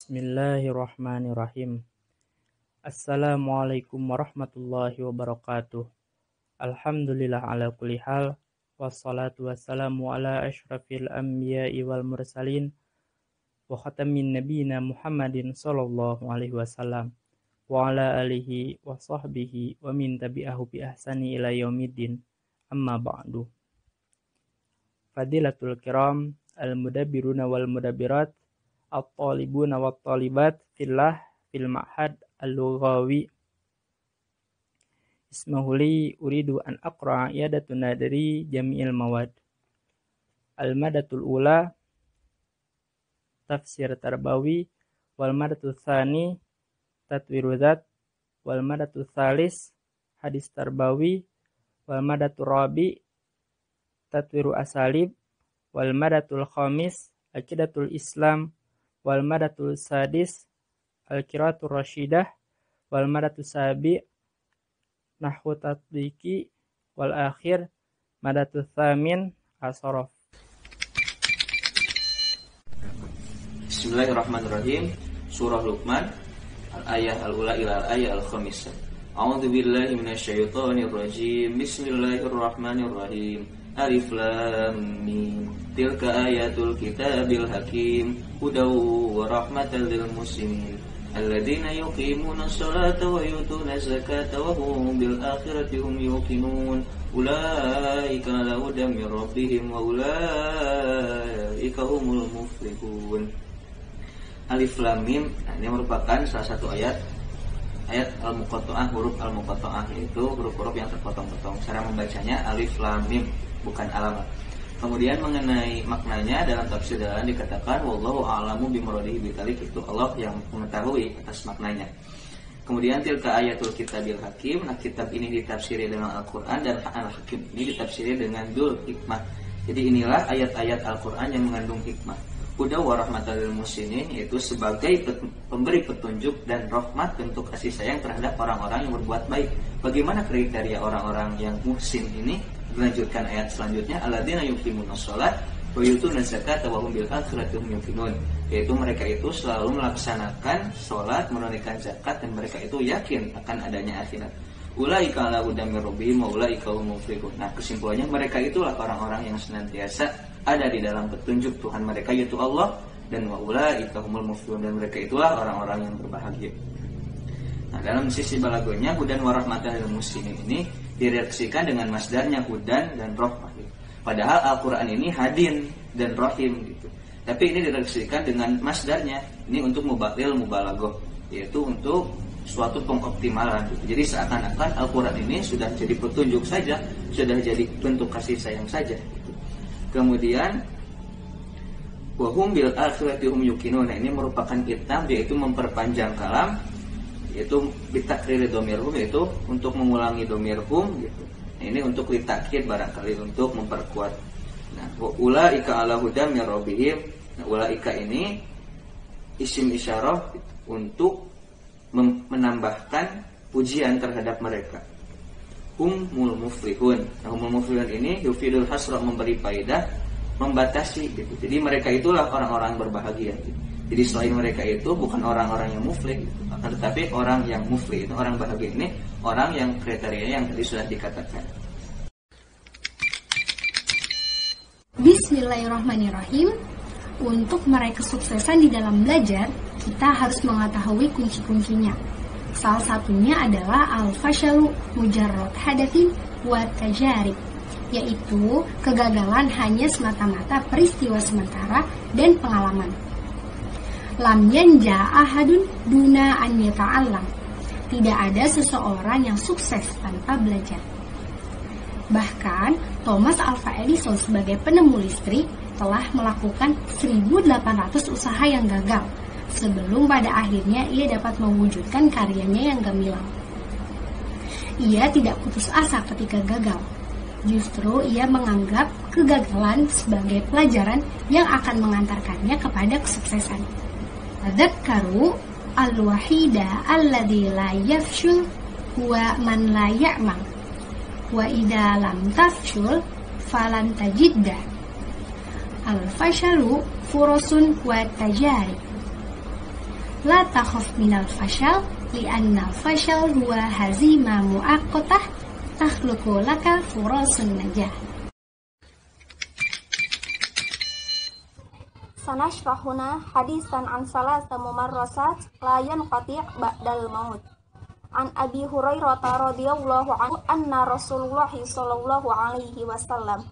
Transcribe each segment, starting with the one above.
Bismillahirrahmanirrahim. Assalamualaikum warahmatullahi wabarakatuh. Alhamdulillah ala kulli hal. Wassalatu wassalamu ala ashrafil anbiya'i wal mursalin. Wa khatamin nabiyina Muhammadin sallallahu alaihi wasallam. Wa ala alihi wa sahbihi wa min tabi'ahu bi ahsani ila yaumiddin. Amma ba'du. Fadilatul kiram, al-mudabbiruna wal mudabbirat, at-talibuna wat-talibat fillah fil ma'had al-lughawi. Ismahuli uridu an aqra'a iyadatun nadari jami'il mawad. Al-madatul ula tafsir tarbawi, wal madatul tsani tatwiru dzat, wal madatul tsalis hadis tarbawi, wal madatul rabi tatwiru asalib, wal madatul khamis aqidatul islam, wal madatul sadis al-qiraatul rasyidah, wal madatul sabi nahwu tatbiqi, wal akhir madatul tsamin as-sarf. Bismillahirrahmanirrahim. Surah Luqman, al-ayah al-ula ila al-ayah al-khamisah. A'udzu billahi minasyaitonir rajim. Bismillahirrahmanirrahim. Alif lam mim. Tilka ayatul kitabil hakim. Hudaw wa rahmatan lil muslimin. Alladzina yuqimuna sholata wa yutuna zakata wa hum bil akhirati hum yuqinun. Ulaika ala hudan min rabbihim wa ulaika humul muflihun. Alif lam mim, ini merupakan salah satu ayat al-muqatta'ah, huruf al-muqatta'ah, yaitu huruf-huruf yang terpotong-potong. Cara membacanya alif lam mim, bukan alamat. Kemudian mengenai maknanya dalam tafsir dalam dikatakan wallahu a'lamu bimuradihi bidzalik, itu Allah yang mengetahui atas maknanya. Kemudian tilka ayatul kitabil hakim, nah kitab ini ditafsiri dengan Al-Qur'an, dan al-hakim ini ditafsiri dengan dzul hikmah. Jadi inilah ayat-ayat Al-Qur'an yang mengandung hikmah. Hudaw wa rahmatan lil muslimin, yaitu sebagai pemberi petunjuk dan rahmat bentuk kasih sayang terhadap orang-orang yang berbuat baik. Bagaimana kriteria orang-orang yang muhsin ini? Dilanjutkan ayat selanjutnya, alladzina yuqimunas shalah wa yutuna zakata wa hum bil akhirati hum yuqinun, yaitu mereka itu selalu melaksanakan salat, menunaikan zakat, dan mereka itu yakin akan adanya akhirat. Ulaika ala hudan min rabbihim wa ulaika humul muflihun. Nah, kesimpulannya mereka itulah orang-orang yang senantiasa ada di dalam petunjuk Tuhan mereka, yaitu Allah, dan wa ulaika humul muflihun, dan mereka itulah orang-orang yang berbahagia. Nah, dalam sisi balagonya, hudan wa rahmatan lil muslimin ini direaksikan dengan masdarnya hudan dan rahmah. Padahal Al-Quran ini hadin dan rahim gitu. Tapi ini direaksikan dengan masdarnya. Ini untuk mubalaghah, yaitu untuk suatu pengoptimalan gitu. Jadi seakan-akan Al-Quran ini sudah jadi petunjuk saja, sudah jadi bentuk kasih sayang saja gitu. Kemudian wahum bil akhirati hum yuqinun, ini merupakan itam, yaitu memperpanjang kalam, yaitu bitakriri domirhum, yaitu untuk mengulangi domirhum gitu. Nah, ini untuk litakkid, barangkali untuk memperkuat. Nah, ulaika ala hudan min rabbihim. Nah, ulaika ini isim isyarah untuk menambahkan pujian terhadap mereka. Humul muflihun. Nah, humul muflihun ini yufidul hasra, memberi faedah, membatasi gitu. Jadi mereka itulah orang-orang berbahagia gitu. Jadi selain mereka itu bukan orang-orang yang muflih gitu. Tetapi orang yang muflih itu, orang bahagia ini, orang yang kriteria yang tadi sudah dikatakan. Bismillahirrahmanirrahim. Untuk meraih kesuksesan di dalam belajar, kita harus mengetahui kunci-kuncinya. Salah satunya adalah al-fashalu mujarrad hadatsin wa tajarib, yaitu kegagalan hanya semata-mata peristiwa sementara dan pengalaman. Lam yanja ahadun duna an yata'allam. Tidak ada seseorang yang sukses tanpa belajar. Bahkan Thomas Alva Edison sebagai penemu listrik telah melakukan 1.800 usaha yang gagal sebelum pada akhirnya ia dapat mewujudkan karyanya yang gemilang. Ia tidak putus asa ketika gagal. Justru ia menganggap kegagalan sebagai pelajaran yang akan mengantarkannya kepada kesuksesan. Tadzakkaru al-wahida alladzi la yafshul huwa man la ya'mal. Wa idza lam tafshul falan tajidda. Al-fashalu furusun wa tajarib. La takhaf minal fashal li'anna fashal huwa hazima mu'aqqatah takhluqu laka furasun najah. Sanashrahuna hadisan an salasa mumarrasat la yanqati' ba'dal maut. An Abi Hurairah radhiyallahu anhu anna Rasulullah sallallahu alaihi wasallam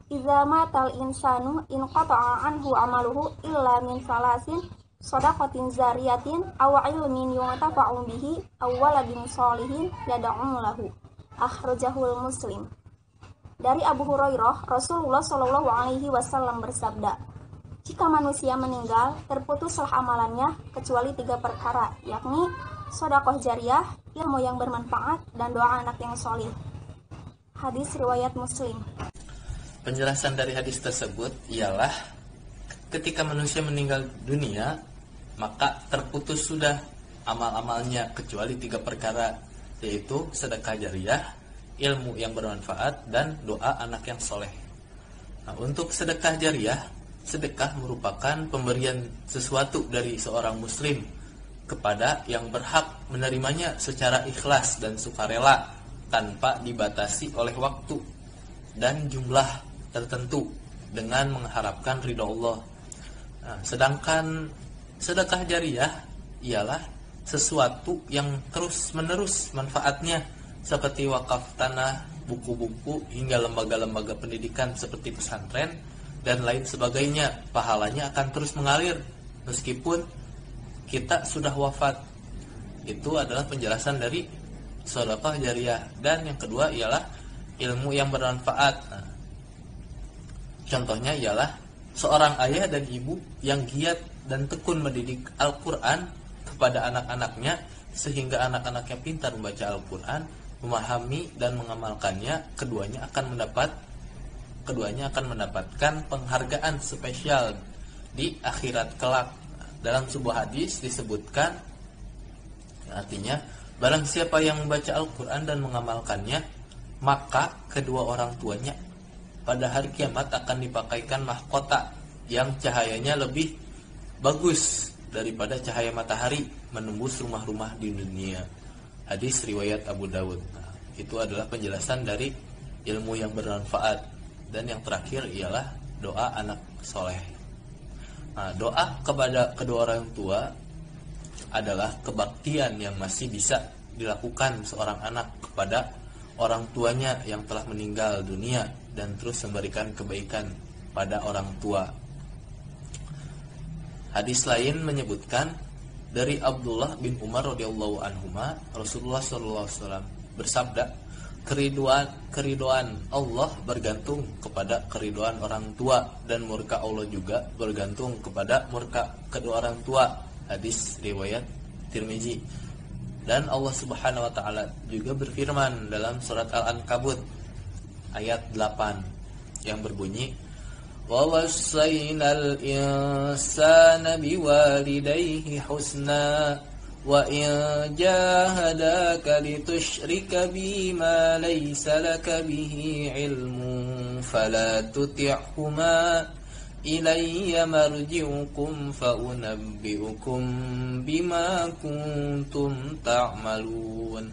idza matal insanu inqata'a anhu amaluhu illa min salasin shadaqatin zariyatin aw ilmin yuntafa'u bihi aw waladin sholihin yad'u lahu. Akhrajahul Muslim. Dari Abu Hurairah, Rasulullah sallallahu alaihi wasallam bersabda, jika manusia meninggal, terputuslah amalannya kecuali 3 perkara, yakni sedekah jariyah, ilmu yang bermanfaat, dan doa anak yang solih. Hadis riwayat Muslim. Penjelasan dari hadis tersebut ialah ketika manusia meninggal dunia, maka terputus sudah amal-amalnya kecuali 3 perkara, yaitu sedekah jariyah, ilmu yang bermanfaat, dan doa anak yang soleh. Nah, untuk sedekah jariyah, sedekah merupakan pemberian sesuatu dari seorang muslim kepada yang berhak menerimanya secara ikhlas dan sukarela tanpa dibatasi oleh waktu dan jumlah tertentu dengan mengharapkan ridha Allah. Nah, sedangkan sedekah jariyah ialah sesuatu yang terus-menerus manfaatnya seperti wakaf tanah, buku-buku, hingga lembaga-lembaga pendidikan seperti pesantren dan lain sebagainya. Pahalanya akan terus mengalir meskipun kita sudah wafat. Itu adalah penjelasan dari sedekah jariyah. Dan yang kedua ialah ilmu yang bermanfaat. Nah, contohnya ialah seorang ayah dan ibu yang giat dan tekun mendidik Al-Quran kepada anak-anaknya sehingga anak-anaknya pintar membaca Al-Quran, memahami dan mengamalkannya. Keduanya akan mendapatkan penghargaan spesial di akhirat kelak. Dalam sebuah hadis disebutkan, artinya barang siapa yang membaca Al-Quran dan mengamalkannya, maka kedua orang tuanya pada hari kiamat akan dipakaikan mahkota yang cahayanya lebih bagus daripada cahaya matahari menembus rumah-rumah di dunia. Hadis riwayat Abu Dawud. Nah, itu adalah penjelasan dari ilmu yang bermanfaat. Dan yang terakhir ialah doa anak soleh. Nah, doa kepada kedua orang tua adalah kebaktian yang masih bisa dilakukan seorang anak kepada orang tuanya yang telah meninggal dunia dan terus memberikan kebaikan pada orang tua. Hadis lain menyebutkan dari Abdullah bin Umar radhiyallahu anhuma, Rasulullah sallallahu alaihi wasallam bersabda, keriduan Allah bergantung kepada keriduan orang tua, dan murka Allah juga bergantung kepada murka kedua orang tua. Hadis riwayat Tirmizi. Dan Allah Subhanahu wa taala juga berfirman dalam surat Al-Ankabut ayat 8 yang berbunyi, wa wassaynal insana biwalidayhi husna wa in jahadaka litusyrika bima laysa laka bihi ilmun fala tuti'huma ilayya marji'ukum fa unabbi'ukum bima kuntum ta'malun.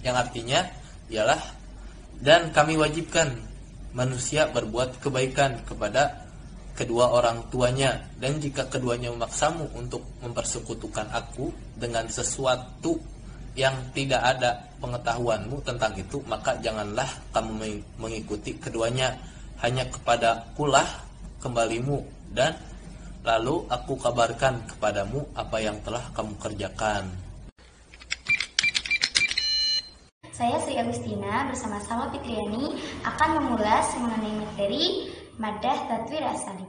Yang artinya ialah, dan kami wajibkan manusia berbuat kebaikan kepada kedua orang tuanya, dan jika keduanya memaksamu untuk mempersekutukan aku dengan sesuatu yang tidak ada pengetahuanmu tentang itu, maka janganlah kamu mengikuti keduanya. Hanya kepada kulah kembalimu, dan lalu aku kabarkan kepadamu apa yang telah kamu kerjakan. Saya Sri Agustina bersama Salma Fitriani akan mengulas mengenai materi Maddah Tatwir Asalib.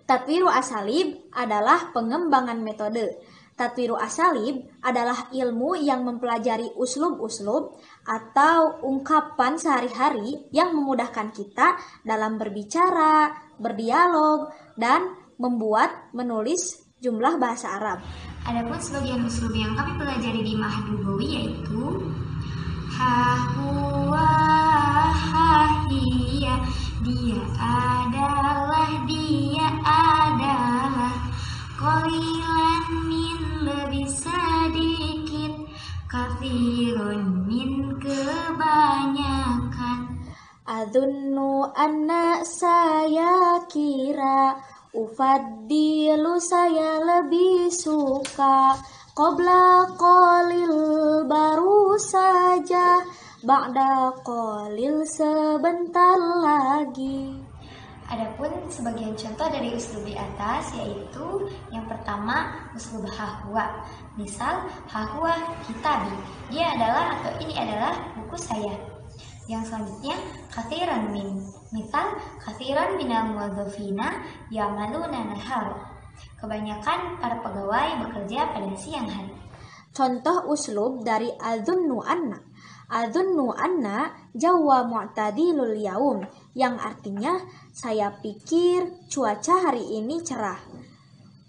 Tatwiru asalib adalah pengembangan metode. Tatwiru asalib adalah ilmu yang mempelajari uslub-uslub atau ungkapan sehari-hari yang memudahkan kita dalam berbicara, berdialog, dan membuat menulis jumlah bahasa Arab. Adapun sebagian uslub yang kami pelajari di Ma'had Lugawi yaitu ha huwa ha hiya, dia adalah, qalilan min, lebih kathirun min kebanyakan. Adunnu anna saya kira, ufaddilu saya lebih suka, qabla qalil baru saja, ba'da qalil sebentar lagi. Adapun sebagian contoh dari uslub di atas yaitu yang pertama uslub hahwa. Misal hahwa kitabi, dia adalah atau ini adalah buku saya. Yang selanjutnya kathiran min. Misal kathiran minal muwadzafina ya'maluna nahar. Kebanyakan para pegawai bekerja pada siang hari. Contoh uslub dari adzunnu anna. Adzunnu anna jawa mu'tadilul yaum, yang artinya saya pikir cuaca hari ini cerah.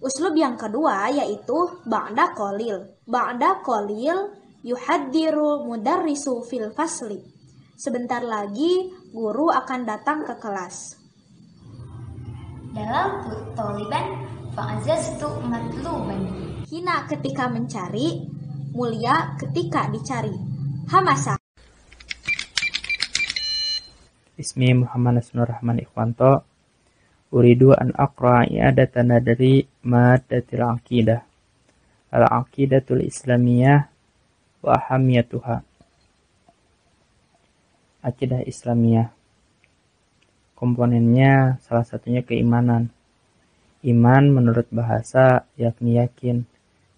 Uslub yang kedua yaitu ba'da qalil. Ba'da qalil yuhaddiru mudarrisu fil fasli. Sebentar lagi guru akan datang ke kelas. Dalam toliban fa'azaztu matluban. Hina ketika mencari, mulia ketika dicari. Hamasa. Ismi Muhammad Nasrul Rahman Ikhwanto. Uridu an aqra i'adatan dari maddatil aqidah. Al-aqidatul islamiyah wa ahamiyatuha. Akidah Islamiyah. Komponennya salah satunya keimanan. Iman menurut bahasa yakni yakin,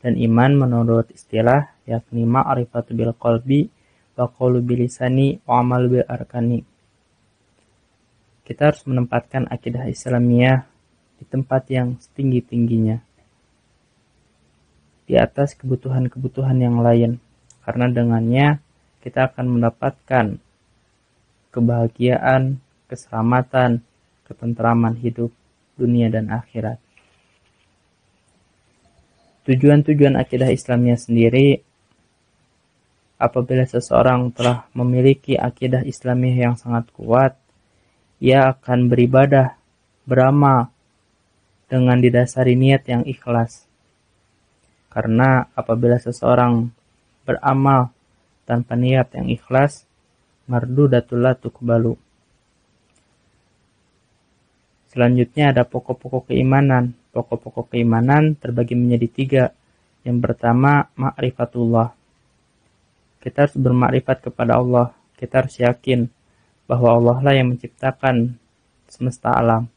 dan iman menurut istilah yakni ma'rifatu bil qalbi wa qawlu bil lisani wa amal bil arkani. Kita harus menempatkan akidah Islamiyah di tempat yang setinggi-tingginya, di atas kebutuhan-kebutuhan yang lain, karena dengannya kita akan mendapatkan kebahagiaan, keselamatan, ketentraman hidup, dunia dan akhirat. Tujuan-tujuan akidah Islamiyah sendiri, apabila seseorang telah memiliki akidah Islamiyah yang sangat kuat, ia akan beribadah, beramal, dengan didasari niat yang ikhlas. Karena apabila seseorang beramal tanpa niat yang ikhlas, mardudatul la tuqbalu. Selanjutnya ada pokok-pokok keimanan. Pokok-pokok keimanan terbagi menjadi 3. Yang pertama, ma'rifatullah. Kita harus bermakrifat kepada Allah. Kita harus yakin bahwa Allah lah yang menciptakan semesta alam.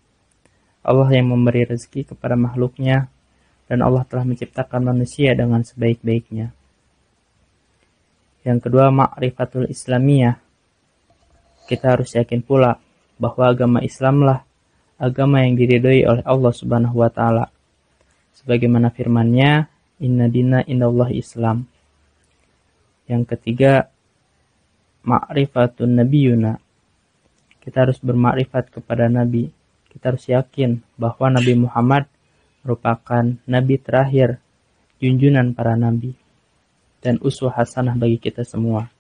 Allah yang memberi rezeki kepada makhluknya, dan Allah telah menciptakan manusia dengan sebaik-baiknya. Yang kedua, ma'rifatul islamiyah. Kita harus yakin pula bahwa agama Islamlah agama yang diridhoi oleh Allah Subhanahu wa taala. Sebagaimana firman-Nya, "Inna dina indallahi Islam." Yang ketiga, ma'rifatun nabiyuna. Kita harus bermakrifat kepada nabi. Kita harus yakin bahwa Nabi Muhammad merupakan nabi terakhir, junjungan para nabi, dan uswah hasanah bagi kita semua.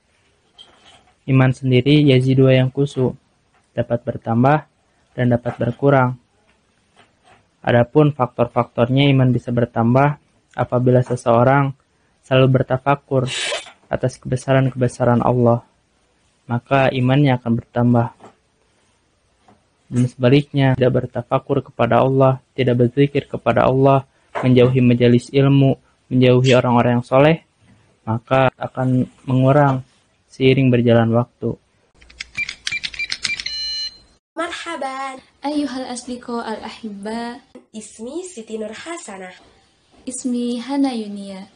Iman sendiri yazidu yang kusu, dapat bertambah dan dapat berkurang. Adapun faktor-faktornya iman bisa bertambah apabila seseorang selalu bertafakur atas kebesaran-kebesaran Allah, maka imannya akan bertambah. Dan sebaliknya, tidak bertafakur kepada Allah, tidak berzikir kepada Allah, menjauhi majelis ilmu, menjauhi orang-orang yang soleh, maka akan mengurang seiring berjalan waktu. Marhaban. Ayyuhal asdiqo al-ahibba. Ismi Siti Nur Hasanah. Ismi Hana Yunia.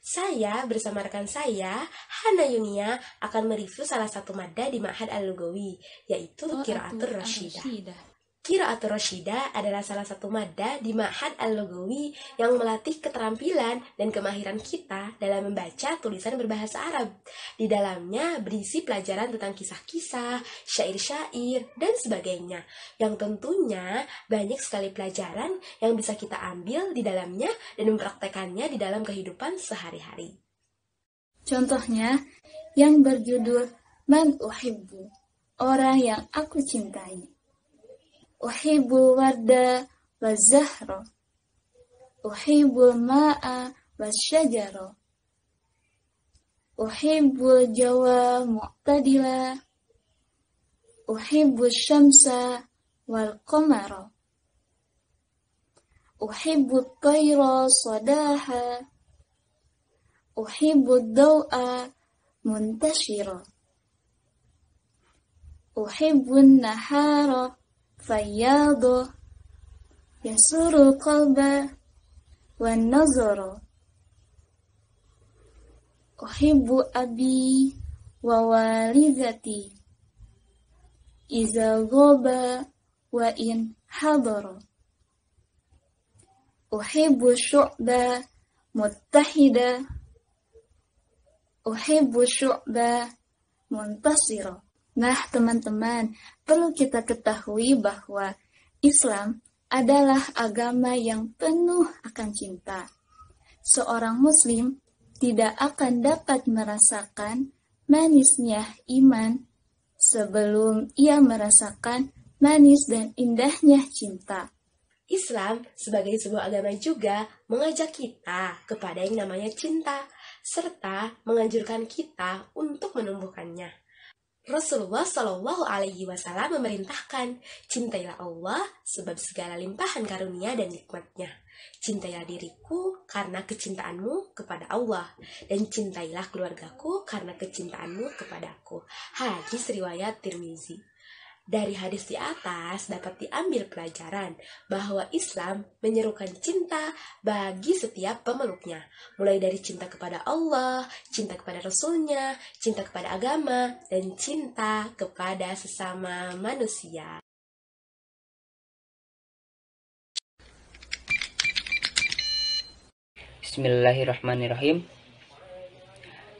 Saya bersama rekan saya, Hana Yunia, akan mereview salah satu madda di Ma'had Al-Lugawi, yaitu Qira'atul Rasyidah. Qira'atul Rasyidah adalah salah satu madda di Ma'had Al-Lugawi yang melatih keterampilan dan kemahiran kita dalam membaca tulisan berbahasa Arab. Di dalamnya berisi pelajaran tentang kisah-kisah, syair-syair, dan sebagainya, yang tentunya banyak sekali pelajaran yang bisa kita ambil di dalamnya dan mempraktekannya di dalam kehidupan sehari-hari. Contohnya yang berjudul Man Uhibbu, orang yang aku cintai. Uhibbul warda wa zahra. Uhibbul ma'a wa syajara. Uhibbul jawa mu'tadila. Uhibbul syamsa wal qamara. Uhibbut tayra sadaha. Uhibbud daw'a muntashira. Uhibbun nahara fayyada. Yasuru qalba wan nazara. Uhibbu abi wa walidati iza ghaba wa in hadara. Uhibbu syu'ba muttahida. Uhibbu syu'ba muntasira. Nah, teman-teman, perlu kita ketahui bahwa Islam adalah agama yang penuh akan cinta. Seorang muslim tidak akan dapat merasakan manisnya iman sebelum ia merasakan manis dan indahnya cinta. Islam sebagai sebuah agama juga mengajak kita kepada yang namanya cinta, serta menganjurkan kita untuk menumbuhkannya. Rasulullah Shallallahu Alaihi Wasallam memerintahkan, cintailah Allah sebab segala limpahan karunia dan nikmatnya. Cintailah diriku karena kecintaanmu kepada Allah, dan cintailah keluargaku karena kecintaanmu kepadaku. Hadis riwayat Tirmizi. Dari hadis di atas dapat diambil pelajaran bahwa Islam menyerukan cinta bagi setiap pemeluknya, mulai dari cinta kepada Allah, cinta kepada Rasulnya, cinta kepada agama, dan cinta kepada sesama manusia. Bismillahirrahmanirrahim.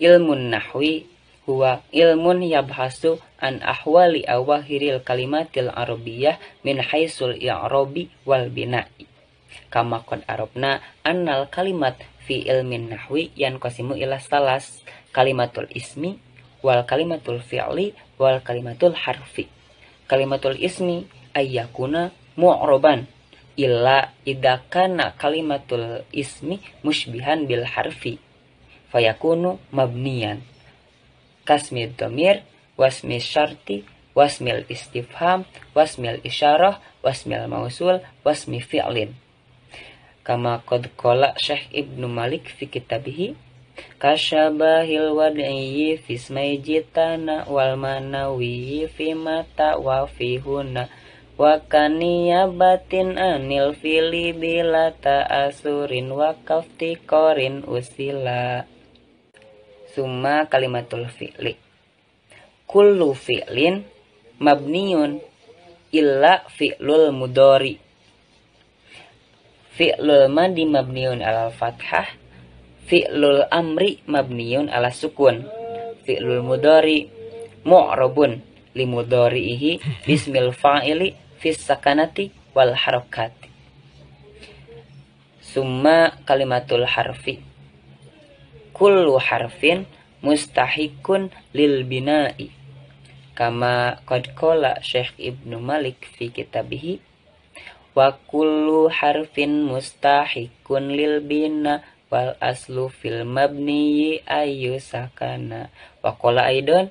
Ilmun nahwi huwa ilmun yabhasu an ahwali awahiril kalimatil arabiyyah min haisul i'rabi wal bina'i. Kama qad arabna annal kalimat fi ilmin nahwi yanqasimu ila salas, kalimatul ismi wal kalimatul fi'li wal kalimatul harfi. Kalimatul ismi ayyakuna mu'raban illa idza kana kalimatul ismi musybihan bil harfi fayakunu mabniyan kasmid dhamir wasmi syarti wasmil istifham wasmil isyarah wasmil mausul wasmi fi'lin. Kama qad qala Syekh Ibnu Malik fi kitabihi kasyabahil wad'i fi ismai jitana wal manawi fi mata wa fi huna wa kaniyabatin anil fili bila ta'asurin wa kafti korin usila. Summa kalimatul fi'li kullu fi'lin mabniyun illa fi'lul mudhari. Fi'lul madi mabniyun ala fathah, fi'lul amri mabniyun ala sukun, fi'lul mudhari mu'rabun limudhari'ihi bismil fa'ili fis sakanati wal harakati. Summa kalimatul harfi kullu harfin mustahikun lil bina'i. Kama qad qala Syekh Ibnu Malik fi kitabihi wa kullu harfin mustahikun lil bina wal aslu fil mabni ayu sakana. Wa qala aidan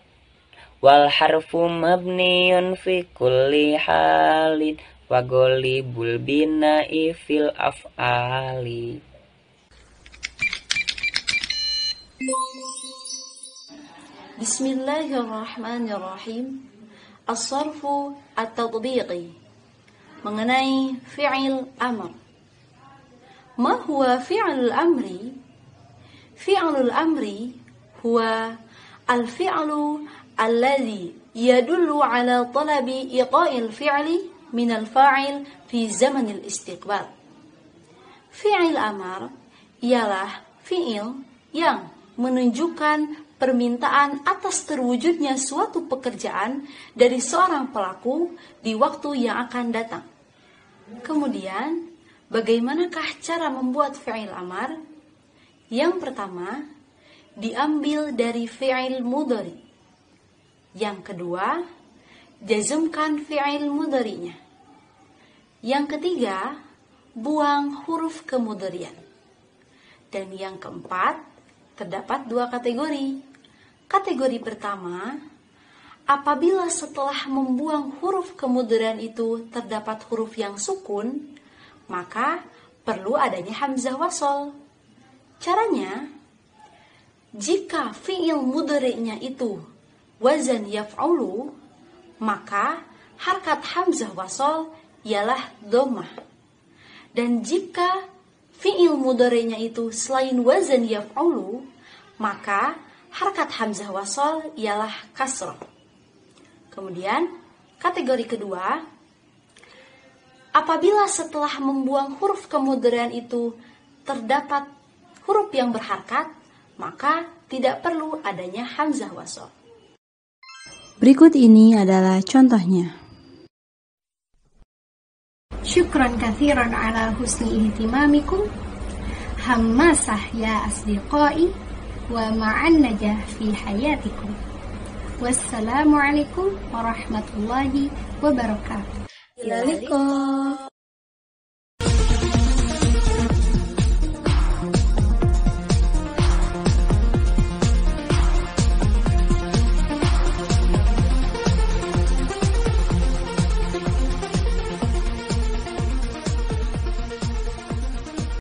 wal harfu mabniyun fi kulli halin wa ghalibul bina'i fil af'ali. Bismillahirrahmanirrahim. As-sarfu at-tatbiqi, mengenai fi'il amr. Ma huwa fi'il amri? Fi'ilul amri huwa al-fi'lu alladhi yadullu ala talabi iqa'il fi'li min al-fa'il fi zaman al-istiqbal. Fi'il amr ialah fi'il yang menunjukkan permintaan atas terwujudnya suatu pekerjaan dari seorang pelaku di waktu yang akan datang. Kemudian, bagaimanakah cara membuat fi'il amar? Yang pertama, diambil dari fi'il mudhari. Yang kedua, jazmkan fi'il mudharinya. Yang ketiga, buang huruf kemudharian. Dan yang keempat, terdapat dua kategori, Kategori pertama, apabila setelah membuang huruf kemudian itu terdapat huruf yang sukun, maka perlu adanya hamzah wasol. Caranya, jika fi'il mudhari'nya itu wazan yaf'ulu, maka harkat hamzah wasol ialah dhammah. Dan jika fi'il mudhari'nya itu selain wazan yaf'ulu, maka harkat hamzah wasol ialah kasrah. Kemudian, kategori kedua, apabila setelah membuang huruf kemudian itu terdapat huruf yang berharkat, maka tidak perlu adanya hamzah wasol. Berikut ini adalah contohnya. Syukran katsiran ala husni ihtimamikum. Hammasah ya asdiqai wa ma'an najah fi hayatikum. Wassalamualaikum warahmatullahi wabarakatuh. Ilaliko.